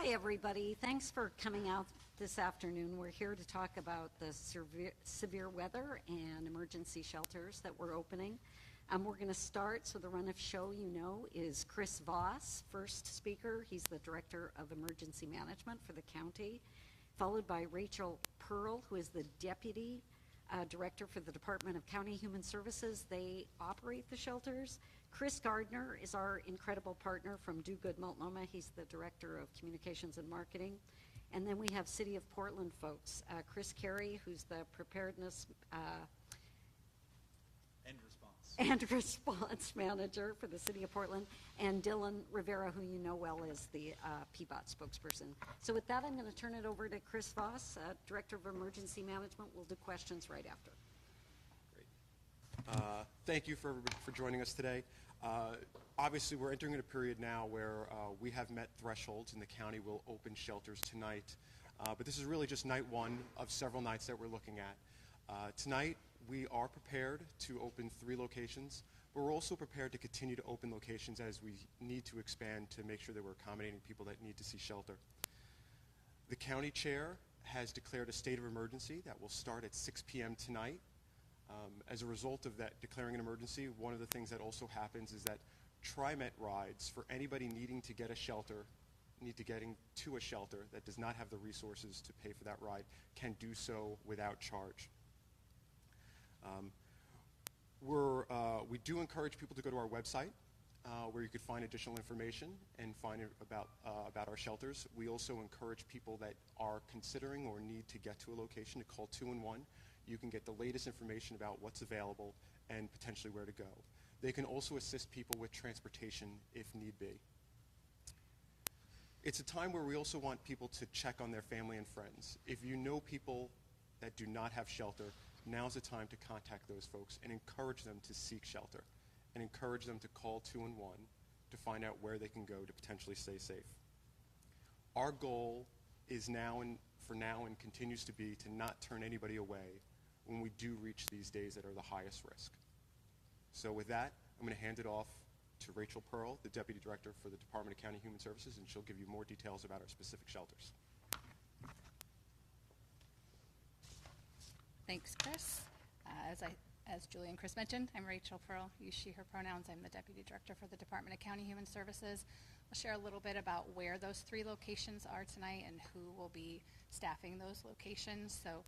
Hi, everybody. Thanks for coming out this afternoon. We're here to talk about the severe weather and emergency shelters that we're opening. We're going to start, so the run of show is Chris Voss, first speaker. He's the Director of Emergency Management for the county, followed by Rachel Pearl, who is the Deputy Director for the Department of County Human Services. They operate the shelters. Chris Gardner is our incredible partner from Do Good Multnomah. He's the Director of Communications and Marketing. And then we have City of Portland folks. Chris Carey, who's the Preparedness and response manager for the City of Portland, and Dylan Rivera, who you know well is the PBOT spokesperson. So with that, I'm going to turn it over to Chris Voss, Director of Emergency Management. We'll do questions right after. Great. Thank you for joining us today. Obviously, we're entering a period now where we have met thresholds, and the county will open shelters tonight. But this is really just night one of several nights that we're looking at. Tonight, we are prepared to open 3 locations, but we're also prepared to continue to open locations as we need to expand to make sure that we're accommodating people that need to see shelter. The county chair has declared a state of emergency that will start at 6 p.m. tonight. As a result of that declaring an emergency, one of the things that also happens is that TriMet rides for anybody needing to get a shelter, getting to a shelter that does not have the resources to pay for that ride, can do so without charge. We do encourage people to go to our website where you could find additional information and find about our shelters. We also encourage people that are considering or need to get to a location to call 211. You can get the latest information about what's available and potentially where to go. They can also assist people with transportation if need be. It's a time where we also want people to check on their family and friends. If you know people that do not have shelter, now's the time to contact those folks and encourage them to seek shelter and encourage them to call 211 to find out where they can go to potentially stay safe. Our goal is now and continues to be to not turn anybody away when we do reach these days that are the highest risk. So with that, I'm going to hand it off to Rachel Pearl, the Deputy Director for the Department of County Human Services, and she'll give you more details about our specific shelters. Thanks, Chris. As Julie and Chris mentioned, I'm Rachel Pearl. Use she, her pronouns. I'm the Deputy Director for the Department of County Human Services. I'll share a little bit about where those 3 locations are tonight and who will be staffing those locations. So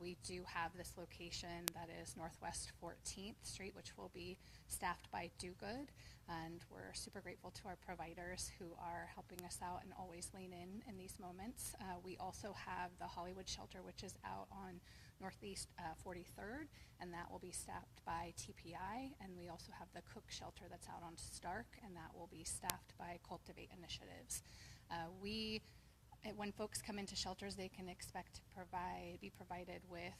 we do have this location that is Northwest 14th Street, which will be staffed by Do Good. And we're super grateful to our providers who are helping us out and always lean in these moments. We also have the Hollywood shelter, which is out on Northeast 43rd, and that will be staffed by TPI. And we also have the Cook shelter that's out on Stark, and that will be staffed by Cultivate Initiatives. When folks come into shelters, they can expect to be provided with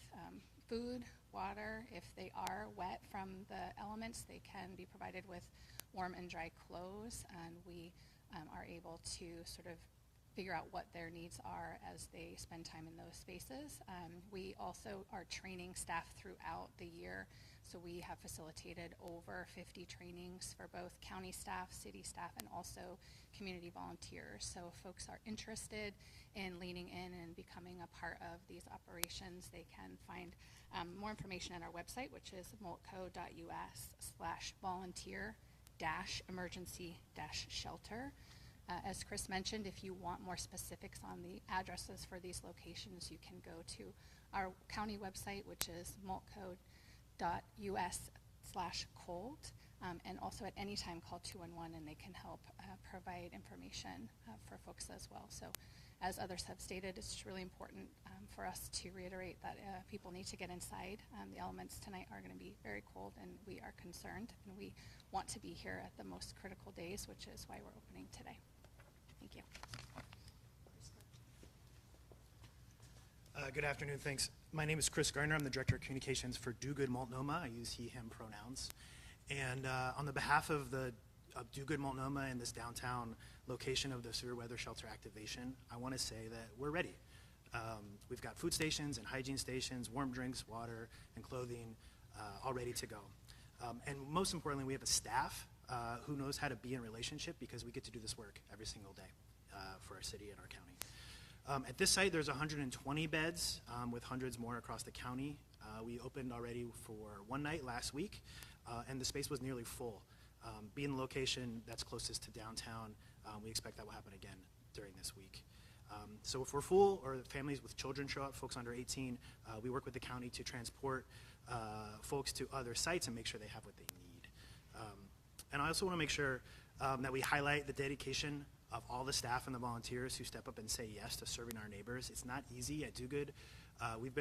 food, water. If they are wet from the elements, they can be provided with warm and dry clothes, and we are able to sort of figure out what their needs are as they spend time in those spaces. We also are training staff throughout the year, so we have facilitated over 50 trainings for both county staff, city staff, and also community volunteers. So if folks are interested in leaning in and becoming a part of these operations, they can find more information on our website, which is multco.us/volunteer-emergency-shelter. As Chris mentioned, if you want more specifics on the addresses for these locations, you can go to our county website, which is multco.us/cold. And also at any time call 211 and they can help provide information for folks as well. So as others have stated, it's just really important for us to reiterate that people need to get inside. The elements tonight are going to be very cold, and we are concerned, and we want to be here at the most critical days, which is why we're opening today. Thank you. Good afternoon, thanks. My name is Chris Gardner. I'm the Director of Communications for Do Good Multnomah. I use he, him pronouns. And on the behalf of Do Good Multnomah and this downtown location of the severe weather shelter activation, I want to say that we're ready. We've got food stations and hygiene stations, warm drinks, water, and clothing all ready to go. And most importantly, we have a staff who knows how to be in relationship, because we get to do this work every single day. for our city and our county. At this site, there's 120 beds with hundreds more across the county. We opened already for one night last week, and the space was nearly full. Being the location that's closest to downtown, we expect that will happen again during this week. So if we're full or families with children show up, folks under 18, we work with the county to transport folks to other sites and make sure they have what they need. And I also want to make sure that we highlight the dedication of all the staff and the volunteers who step up and say yes to serving our neighbors. It's not easy at Do Good. We've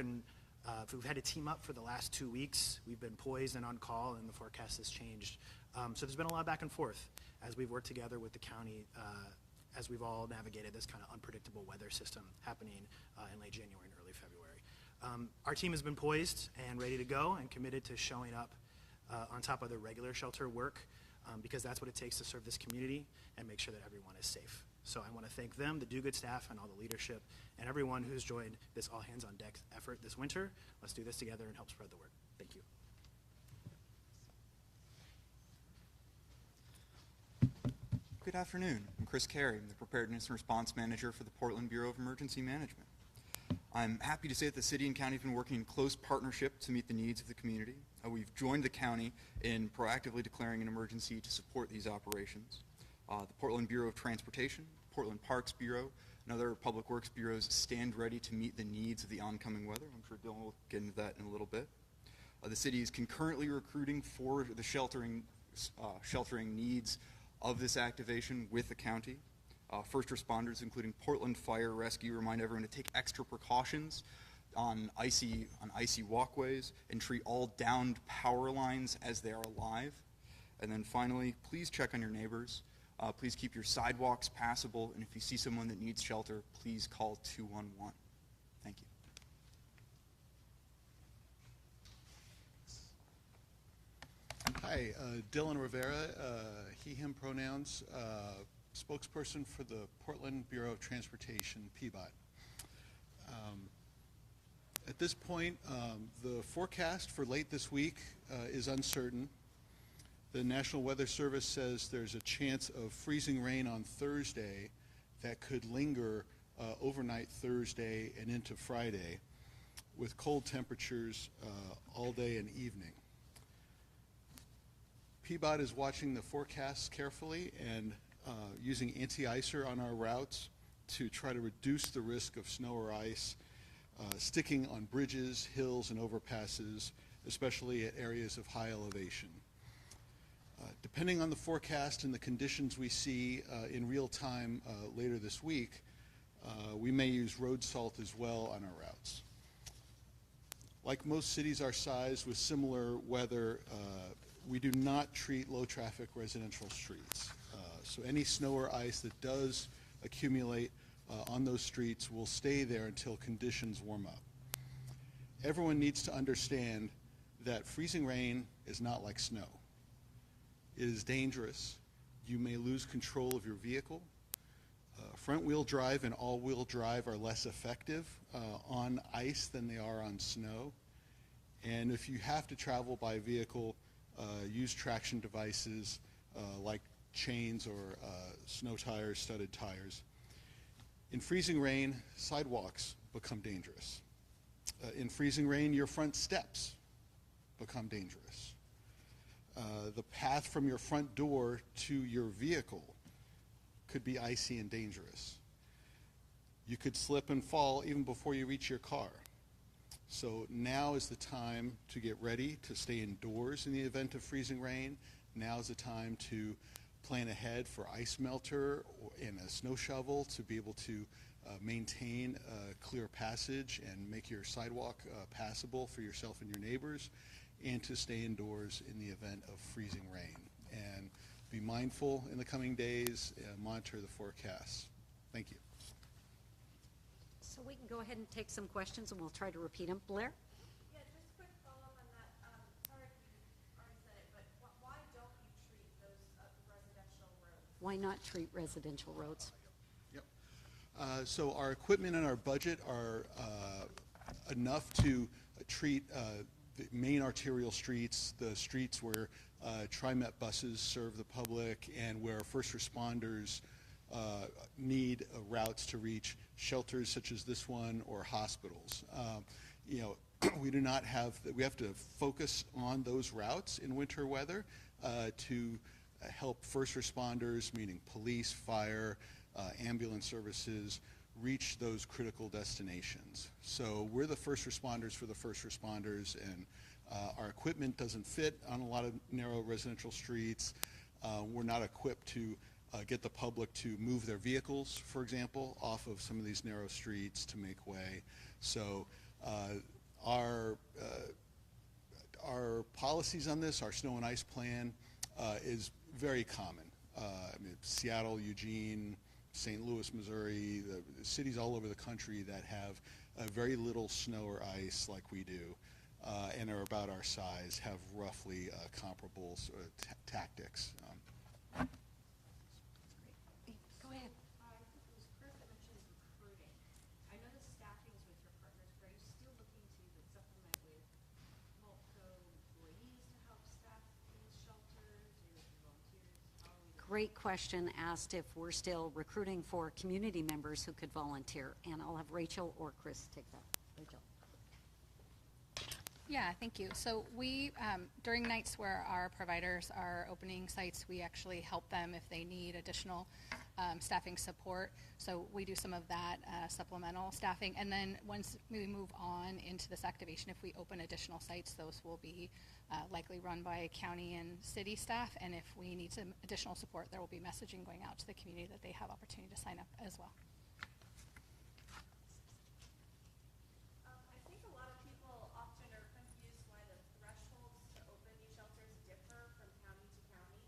had to team up for the last 2 weeks. We've been poised and on call, and the forecast has changed. So there's been a lot of back and forth as we've worked together with the county as we've all navigated this kind of unpredictable weather system happening in late January and early February. Our team has been poised and ready to go and committed to showing up on top of the regular shelter work because that's what it takes to serve this community and make sure that everyone is safe. So I want to thank them, the Do Good staff, and all the leadership, and everyone who's joined this all-hands-on-deck effort this winter. Let's do this together and help spread the word. Thank you. Good afternoon. I'm Chris Carey. I'm the Preparedness and Response Manager for the Portland Bureau of Emergency Management. I'm happy to say that the city and county have been working in close partnership to meet the needs of the community. We've joined the county in proactively declaring an emergency to support these operations. The Portland Bureau of Transportation, Portland Parks Bureau, and other public works bureaus stand ready to meet the needs of the oncoming weather. I'm sure Dylan will get into that in a little bit. The city is concurrently recruiting for the sheltering needs of this activation with the county. First responders, including Portland Fire Rescue, remind everyone to take extra precautions on icy walkways and treat all downed power lines as they are alive. And then finally, please check on your neighbors. Please keep your sidewalks passable, and if you see someone that needs shelter, please call 211. Thank you. Hi, Dylan Rivera, he, him pronouns, spokesperson for the Portland Bureau of Transportation, PBOT. At this point, the forecast for late this week is uncertain. The National Weather Service says there's a chance of freezing rain on Thursday that could linger overnight Thursday and into Friday with cold temperatures all day and evening. PBOT is watching the forecasts carefully and using anti-icer on our routes to try to reduce the risk of snow or ice sticking on bridges, hills, and overpasses, especially at areas of high elevation. Depending on the forecast and the conditions we see in real time later this week, we may use road salt as well on our routes. Like most cities our size with similar weather, we do not treat low-traffic residential streets. So any snow or ice that does accumulate on those streets will stay there until conditions warm up. Everyone needs to understand that freezing rain is not like snow. It is dangerous. You may lose control of your vehicle. Front-wheel drive and all-wheel drive are less effective on ice than they are on snow. And if you have to travel by vehicle, use traction devices like chains or snow tires, studded tires. In freezing rain, sidewalks become dangerous. In freezing rain, your front steps become dangerous. The path from your front door to your vehicle could be icy and dangerous. You could slip and fall even before you reach your car. So now is the time to get ready to stay indoors in the event of freezing rain. Now is the time to plan ahead for ice melter and a snow shovel to be able to maintain a clear passage and make your sidewalk passable for yourself and your neighbors, and to stay indoors in the event of freezing rain. And be mindful in the coming days and monitor the forecasts. Thank you. So we can go ahead and take some questions, and we'll try to repeat them. Blair? Yeah, just quick follow-up on that. Sorry if you already said it, but why don't you treat those residential roads? Why not treat residential roads? Yep. So our equipment and our budget are enough to treat the main arterial streets, the streets where TriMet buses serve the public, and where first responders need routes to reach shelters such as this one or hospitals. You know, we do not have, we have to focus on those routes in winter weather to help first responders, meaning police, fire, ambulance services, reach those critical destinations. So we're the first responders for the first responders, and our equipment doesn't fit on a lot of narrow residential streets. We're not equipped to get the public to move their vehicles, for example, off of some of these narrow streets to make way. So our policies on this, our snow and ice plan, is very common. I mean, Seattle, Eugene, St. Louis, Missouri, the cities all over the country that have very little snow or ice like we do, and are about our size, have roughly comparable sort of tactics. Go ahead. I think it was Chris that mentioned recruiting. I know the staffing is with your partners, but are you still looking to supplement with Multco employees to help staff these shelters, or volunteers? How are we doing? Great question, asked if we're still recruiting for community members who could volunteer. And I'll have Rachel or Chris take that. Rachel. Yeah, thank you. So we, during nights where our providers are opening sites, we actually help them if they need additional staffing support. So we do some of that supplemental staffing. And then once we move on into this activation, if we open additional sites, those will be likely run by county and city staff. And if we need some additional support, there will be messaging going out to the community that they have opportunity to sign up as well. I think a lot of people often are confused why the thresholds to open these shelters differ from county to county.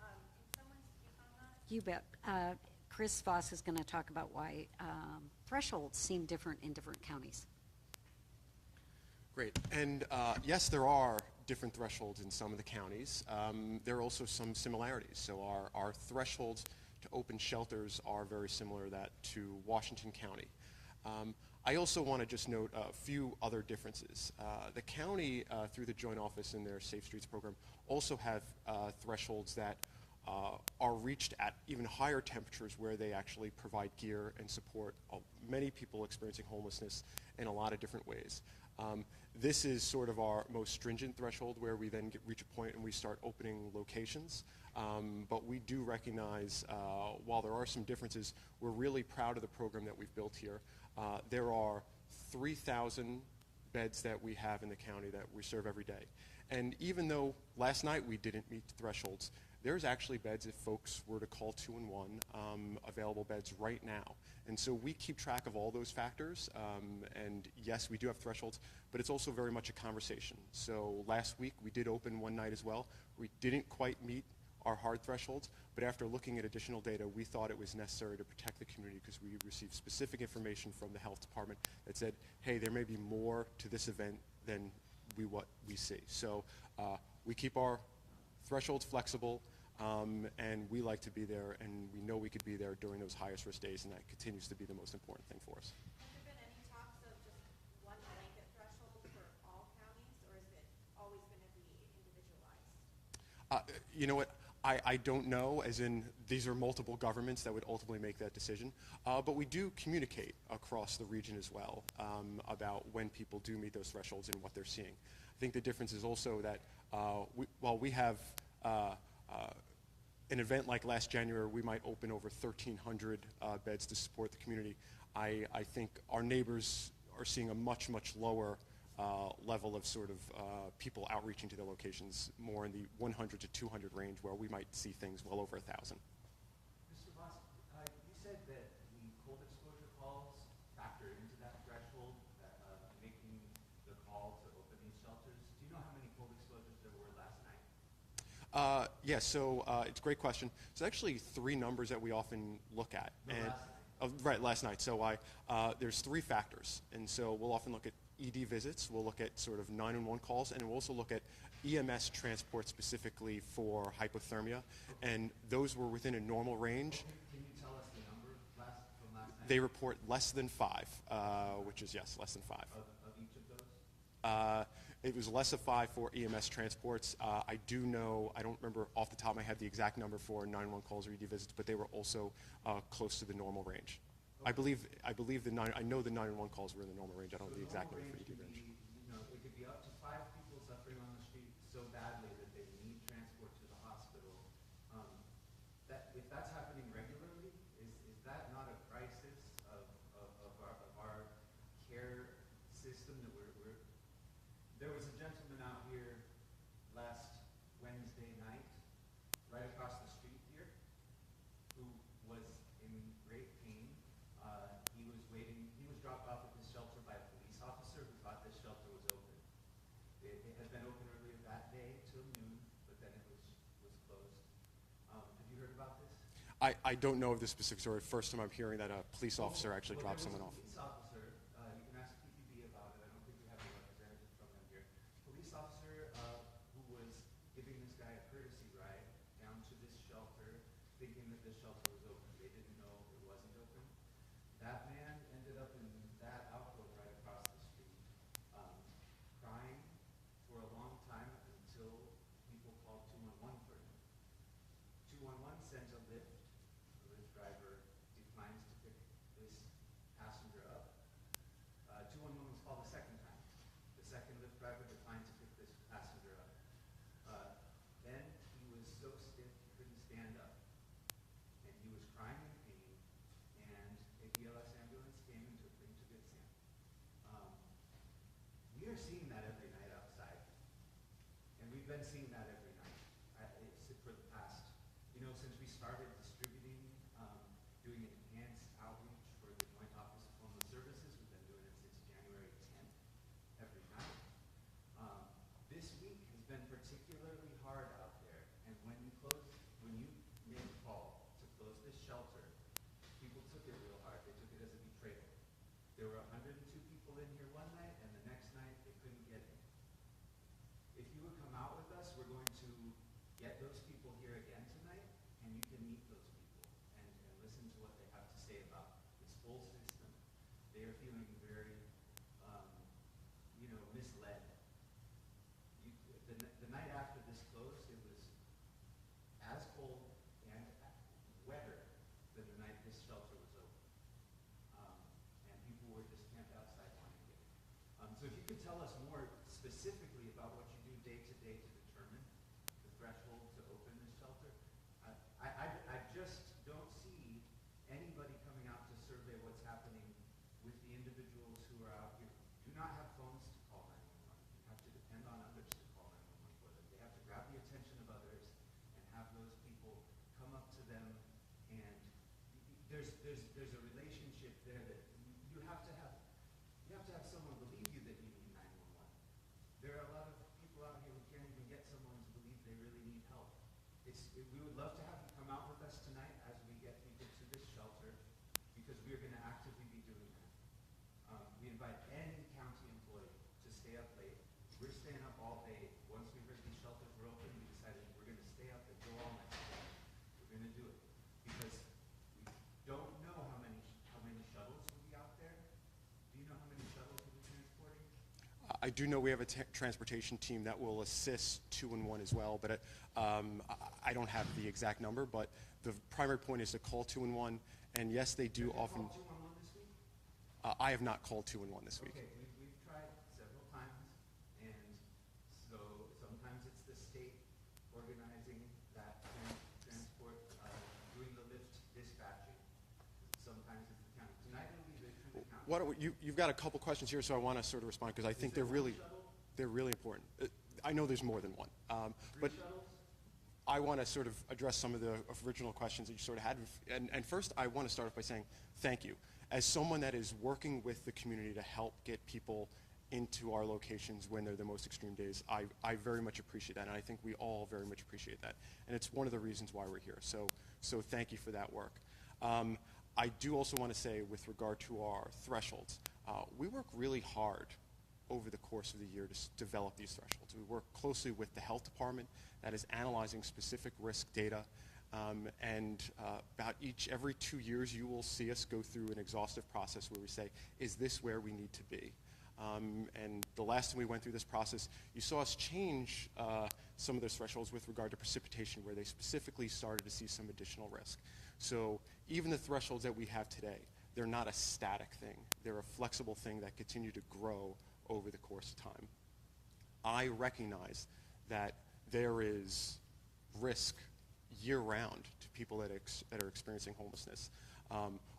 Can someone speak on that? You bet. Chris Voss is going to talk about why thresholds seem different in different counties. Great. And yes, there are different thresholds in some of the counties. There are also some similarities. So our thresholds to open shelters are very similar to Washington County. I also want to just note a few other differences. The county, through the Joint Office in their Safe Streets program, also have thresholds that are reached at even higher temperatures, where they actually provide gear and support many people experiencing homelessness in a lot of different ways. This is sort of our most stringent threshold, where we then reach a point and we start opening locations. But we do recognize, while there are some differences, we're really proud of the program that we've built here. There are 3,000 beds that we have in the county that we serve every day. And even though last night we didn't meet the thresholds, there's actually beds, if folks were to call 211, available beds right now. And so we keep track of all those factors. And yes, we do have thresholds, but it's also very much a conversation. So last week we did open one night as well. We didn't quite meet our hard thresholds, but after looking at additional data, we thought it was necessary to protect the community, because we received specific information from the health department that said, hey, there may be more to this event than what we see. So we keep our thresholds flexible, and we like to be there, and we know we could be there during those highest risk days, and that continues to be the most important thing for us. Has there been any talks of just one blanket threshold for all counties, or is it always going to be individualized? You know what? I don't know, as in these are multiple governments that would ultimately make that decision. But we do communicate across the region as well about when people do meet those thresholds and what they're seeing. I think the difference is also that while we have an event like last January, we might open over 1,300 beds to support the community. I think our neighbors are seeing a much, much lower level of sort of people outreaching to their locations, more in the 100 to 200 range, where we might see things well over 1,000. Mr. Voss, you said that the cold exposure calls factor into that threshold, making the call to open these shelters. Do you know how many cold exposures there were last night? Yeah, so it's a great question. So actually 3 numbers that we often look at. No, and, last night. Right, last night. So there's 3 factors. And so we'll often look at ED visits, we'll look at sort of 911 calls, and we'll also look at EMS transport specifically for hypothermia. And those were within a normal range. Can you tell us the number from last night? They report less than 5, which is, yes, less than 5. Of each of those? It was less of 5 for EMS transports. I do know, I don't remember off the top of my head the exact number for 911 calls or ED visits, but they were also close to the normal range. I know the 911 calls were in the normal range. I don't know the exact number for ED range. It could be up to 5 people suffering on the street so badly that they need transport to the hospital. If that's happening regularly, is that not a crisis of our care system that we're There was a gentleman out here last Wednesday night, right across the street here, who was in great pain. He was dropped off at this shelter by a police officer who thought this shelter was open. It had been open earlier that day till noon, but then it was closed. Have you heard about this? I don't know of the specific story. First time I'm hearing that a police officer actually dropped someone off. Police officer, you can ask PPB about it. I don't think we have a representative from them here. Police officer who was giving this guy a courtesy ride down to this shelter, thinking that this shelter was open. They didn't know it wasn't open. That man ended up in that outlook right across the street, crying for a long time until people called 211 for him. 211 sent a lift. The Lyft driver declines to pick this passenger up. 211 was called a second time. The second Lyft driver declined to pick this passenger up. Then he was so stiff he couldn't stand up. And he was crying in pain, and a BLS ambulance came and took him to Good Sam. We are seeing that every night outside. And we've been seeing that every night for the past, since we started distributing, doing enhanced outreach for the Joint Office of Homeless Services. We've been doing it since January 10th, every night. This week has been particularly hard out there, and when you made a call to close this shelter, people took it real hard. They took it as a betrayal. There were 102 people in here one night, and the next night they couldn't get in. If you would come out with us, we're going to get those people here again tonight, and you can meet those people and listen to what they have to say about this whole system. They are feeling very, misled. The night after this closed, it was as cold and wetter than the night this shelter was open. And people were just camped outside wanting to get in. So if you could tell us more specifically about what you do day to day to determine the threshold to open this shelter. I just don't see anybody coming out to survey what's happening with the individuals who are out here who do not have phones to call 911. You have to depend on others to call 911 for them. They have to grab the attention of others and have those people come up to them, and there's a relationship there that you have to have. You have to have someone believe you that you need 911. There are a lot of people out here who can't even get someone to believe they really need help. We would love to have you come out with us tonight as we get people to this shelter, because we are going to actively be doing that. We invite any county employee to stay up late. We're staying up all day. Once we heard these shelters were open, we decided we're going to stay up and go all night. We're going to do it because we don't know how many shuttles will be out there. Do you know how many shuttles will be transporting? I do know we have a transportation team that will assist 211 as well, but I don't have the exact number. But the primary point is to call 211, and yes, they do often. Call 211 this week? I have not called 211 this week. Okay, we've tried several times, and so sometimes it's the state organizing that transport, doing the Lyft dispatching. Sometimes it's the county. Tonight it'll be the county. Why don't you've got a couple questions here, so I want to sort of respond because I think they're really important. I know there's more than one, but Shuttles? I want to sort of address some of the original questions that you sort of had. And first, I want to start off by saying thank you. As someone that is working with the community to help get people into our locations when they're the most extreme days, I very much appreciate that, and I think we all very much appreciate that. And it's one of the reasons why we're here. So thank you for that work. I do also want to say, with regard to our thresholds, we work really hard over the course of the year to develop these thresholds. We work closely with the health department that is analyzing specific risk data, and about every 2 years you will see us go through an exhaustive process where we say, is this where we need to be? And the last time we went through this process, you saw us change some of those thresholds with regard to precipitation, where they specifically started to see some additional risk. So even the thresholds that we have today, they're not a static thing. They're a flexible thing that continue to grow over the course of time. I recognize that there is risk year-round to people that are experiencing homelessness.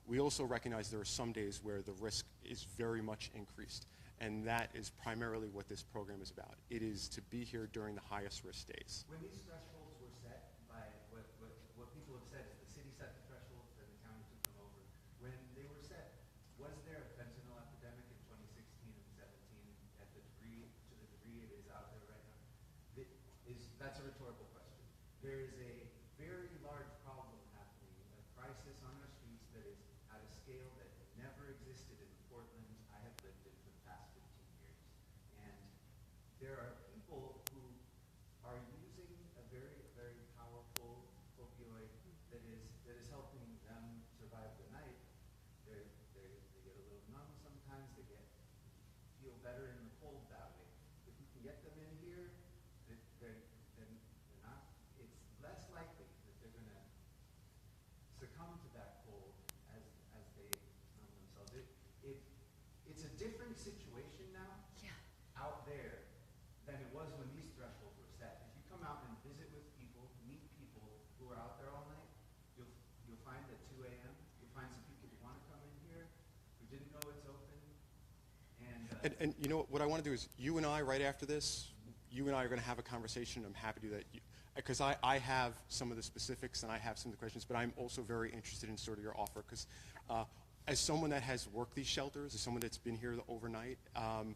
We also recognize there are some days where the risk is very much increased, and that is primarily what this program is about. It is to be here during the highest risk days. When these thresholds were set by what people have said is the city set the thresholds, then the county took them over. When they were set, was there a fentanyl epidemic in 2016 and 17 to the degree it is out there right now? That's a rhetorical question. There is a very large problem happening, a crisis on our streets that is at a scale that never existed in the Portland I have lived in for the past 15 years. And there are people who are using a very, very powerful opioid that is helping them survive the night. They get a little numb sometimes. They feel better in the cold that way. If we can get them in here, then they're not. It's less likely that they're going to succumb to that cold as they numb themselves. It's a different situation now out there than it was when these thresholds were set. If you come out and visit with people, meet people who are out there all night, you'll find at 2 a.m., you'll find some people who want to come in here who didn't know it's open. And you know what I want to do is, you and I, right after this, you and I are going to have a conversation. I'm happy to do that. Because I have some of the specifics and I have some of the questions, but I'm also very interested in sort of your offer. Because as someone that has worked these shelters, as someone that's been here overnight on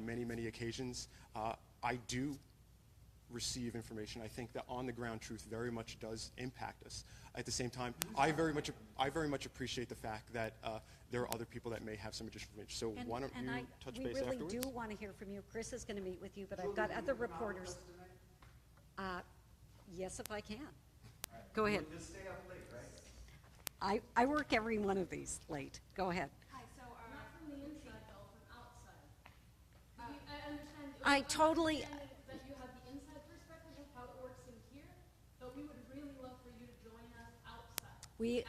many, many occasions, I do receive information. I think that on-the-ground truth very much does impact us. At the same time, I very much appreciate the fact that there are other people that may have some additional information. So why don't you touch base afterwards? We really do want to hear from you. Chris is going to meet with you, but I've got other reporters. Yes, if I can. Go ahead. You'll stay up late, right? I work every one of these late. Go ahead. Hi, so, not from the inside though, from outside. I understand. I totally- That you have the inside perspective of how it works in here, but we would really love for you to join us outside. Actually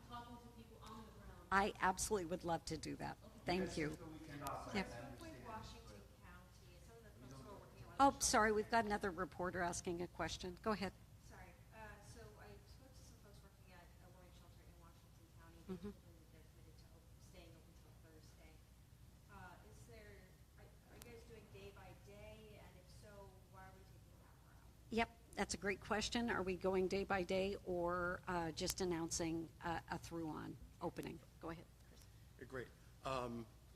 talking to people on the ground. I absolutely would love to do that. Thank you. Yep. With Washington County, some of the folks who are working at Oh, sorry, we've got another reporter asking a question. Go ahead. Sorry, so I spoke to some folks working at a loaning shelter in Washington County. They told me that they're committed to staying open till Thursday. Are you guys doing day by day? And if so, why are we taking that route? Yep, that's a great question. Are we going day by day or just announcing a through-on opening? Go ahead, Chris. Great.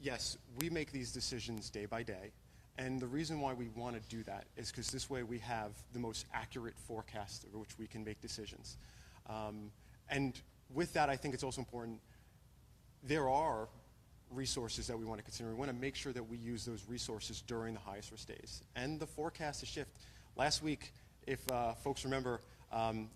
Yes, we make these decisions day by day. And the reason why we want to do that is because this way we have the most accurate forecast over which we can make decisions. And with that, I think it's also important, there are resources that we want to consider. We want to make sure that we use those resources during the highest risk days. And the forecast has shifted. Last week, if folks remember,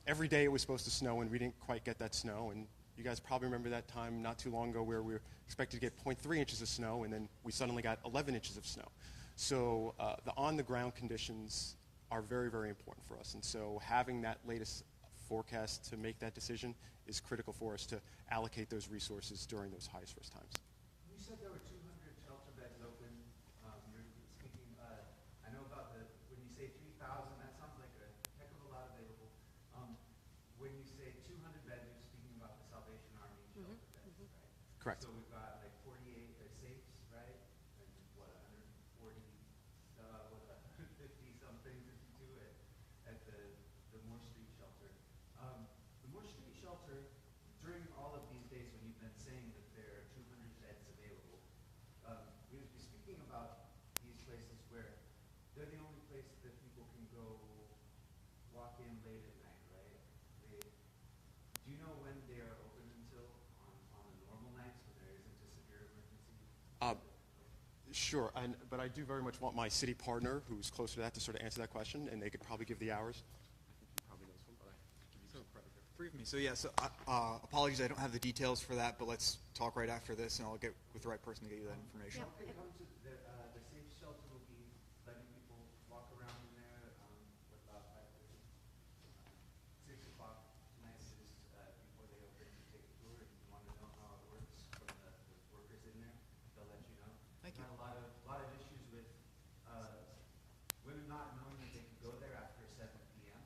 every day it was supposed to snow, and we didn't quite get that snow. And you guys probably remember that time not too long ago where we were expected to get 0.3 inches of snow, and then we suddenly got 11 inches of snow. So the on-the-ground conditions are very, very important for us. And so having that latest forecast to make that decision is critical for us to allocate those resources during those highest risk times. You said there were 200 shelter beds open. You're speaking, I know about when you say 3,000, that sounds like a heck of a lot available. When you say 200 beds, you're speaking about the Salvation Army shelter beds, right? Correct. So we've got like 48 safes, right? And what, 140, 50-something, 52 at the Moore Street shelter. The Moore Street shelter, during all of these days when you've been saying that there are 200 beds available, we would be speaking about these places where they're the only place that people can go walk in late at night, right? Do you know when they are open until on the normal nights when there isn't a severe emergency? Sure, but I do very much want my city partner, who's closer to that, to sort of answer that question, and they could probably give the hours. I think he probably knows one, but I can give you some credit here. Brief me. So yeah, apologies, I don't have the details for that, but let's talk right after this, and I'll get with the right person to get you that information. When it comes to the safe shelter will be letting people walk around in there, what about 5:30? 6 o'clock tonight is before they open to take a tour. If you want to know how it works from the workers in there, they'll let you know. Thank you. Had a lot of issues with women not knowing that they could go there after 7 p.m.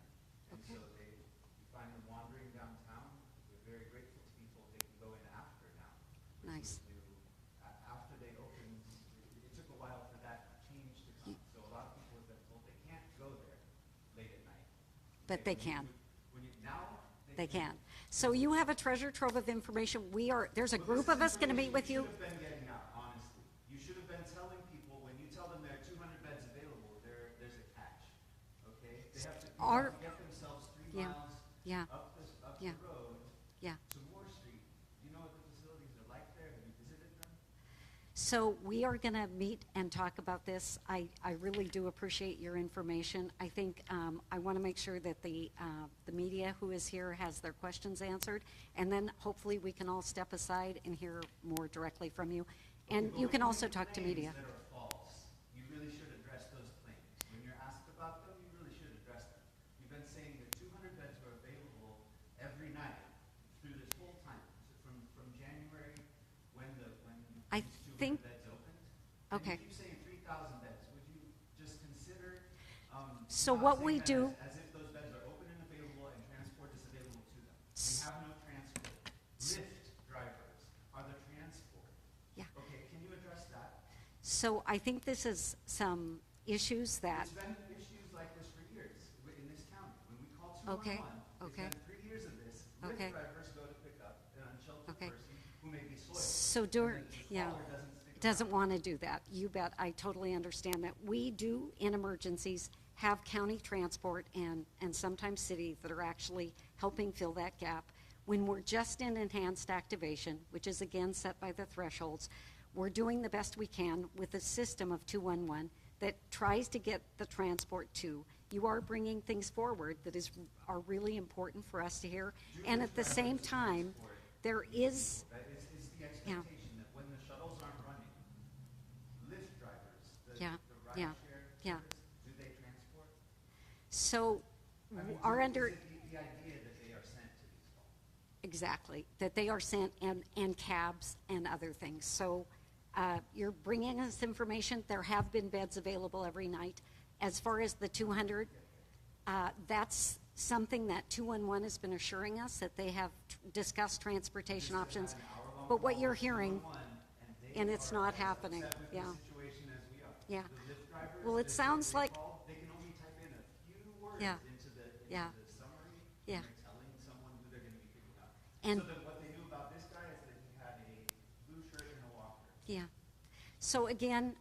And Okay. so you find them wandering downtown. We're very grateful to people they can go in after now. which Nice. was new. After they opened, it took a while for that change to come. So a lot of people have been told they can't go there late at night. But they can. Now They can. So you have a treasure trove of information. There's a group of us going to meet with you. You should have been getting out, honestly. You should have been telling people, when you tell them there are 200 beds available, there's a catch, okay? They have to get themselves 3 Yeah. miles Yeah. up Yeah. the road Yeah. to Moore Street. Do you know what the facilities are like there? Have you visited them? So we are going to meet and talk about this. I really do appreciate your information. I think I want to make sure that the media who is here has their questions answered, and then hopefully we can all step aside and hear more directly from you. And you can also talk to media. That are false. You really should address those claims. When you're asked about them, you really should address them. You've been saying that 200 beds were available every night through this whole time, so from January when I these 200 think- beds opened. Okay. And you keep saying 3,000 beds. Would you just consider So not what saying we that do- as if those beds are open and available and transport is available to them? We have no transport. Lyft drivers are the transport. Yeah. Okay, can you address that? So I think this is some issues that, It's been issues like this for years in this county. When we call Okay, 211, okay. it's been 3 years of this. Okay. Lyft drivers go to pick up an unsheltered Okay. person who may be soiled. so during, And the yeah, caller doesn't stick doesn't around. want to do that. You bet. I totally understand that. We do, in emergencies, have county transport and sometimes city that are actually helping fill that gap. When we're just in enhanced activation, which is again set by the thresholds, we're doing the best we can with a system of 211 that tries to get the transport to. You are bringing things forward that are really important for us to hear. And at the same time, there is, That is the Yeah. expectation that when the shuttles aren't running, Lyft drivers, the Yeah, rideshare yeah, yeah. service, do they transport? so I mean, our under. is it the idea that they are sent to these calls? Exactly, that they are sent, and cabs and other things. So you're bringing us information. There have been beds available every night. As far as the 200, that's something that 211 has been assuring us, that they have discussed transportation options. But what you're hearing, and it's not happening, yeah. Situation as we are. Yeah. The Lyft drivers, Well, it sounds like, they can only type in a few words Yeah. into the Yeah. summary. Yeah. And they're telling someone who they're going to be picking up. And- So then what they knew about this guy is that he had a blue shirt and a walker. yeah. So again,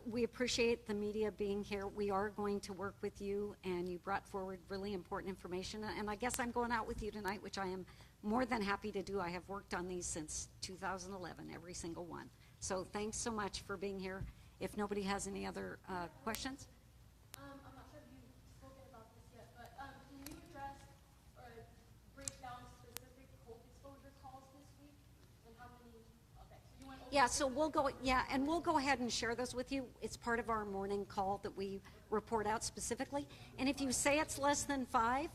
we appreciate the media being here. We are going to work with you, and you brought forward really important information. And I guess I'm going out with you tonight, which I am more than happy to do. I have worked on these since 2011, every single one. So thanks so much for being here. If nobody has any other questions? I'm not sure if you've spoken about this yet, but can you address or break down specific cold exposure calls this week and how many? Okay, so you went over. Yeah, so we'll go, yeah, and we'll go ahead and share those with you. It's part of our morning call that we report out specifically. And if you say it's less than 5,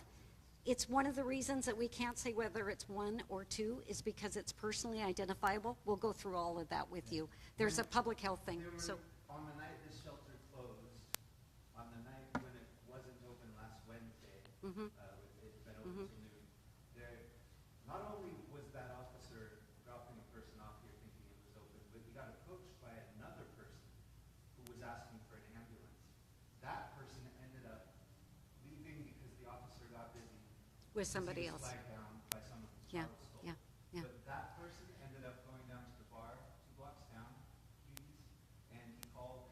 it's one of the reasons that we can't say whether it's 1 or 2 is because it's personally identifiable. We'll go through all of that with you. There's a public health thing, There were, so, on the night this shelter closed, on the night when it wasn't open last Wednesday, it's been open till noon, not only was that officer dropping a person off here thinking it was open, but he got approached by another person who was asking for an ambulance. That person ended up leaving because the officer got busy. with somebody He was else. flagged down by someone whose Yeah, car was stolen. yeah, yeah. But that person ended up going down to the bar 2 blocks down, Hughes, and he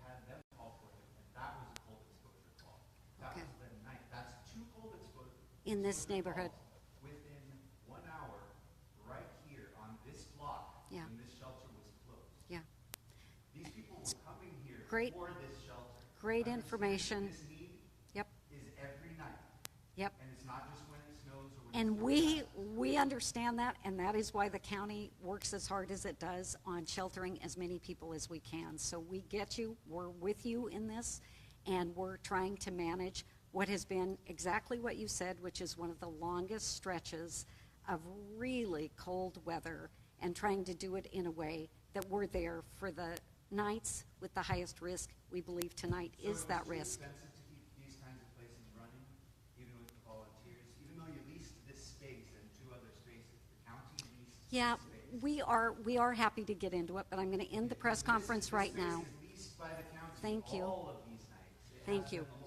had them call for him, and that was a cold exposure call. That Okay. was the night. That's 2 cold exposure. In this exposure neighborhood. calls within 1 hour, right here on this block, Yeah. when this shelter was closed. Yeah, These people were coming here Great- for this shelter. great Understand that information. This need yep, is every night. yep, And it's not just when it snows or And we understand that, and that is why the county works as hard as it does on sheltering as many people as we can. So we get you, we're with you in this, and we're trying to manage what has been exactly what you said, which is one of the longest stretches of really cold weather, and trying to do it in a way that we're there for the nights with the highest risk. We believe tonight is that risk. So it was too expensive to keep these kinds of places running, even with the volunteers, even though you leased this space and 2 other spaces, the county leased Yeah, this space. we are happy to get into it, but I'm going to end the press conference right now. This is leased by the county Thank you. all of these nights. It Thank has you. been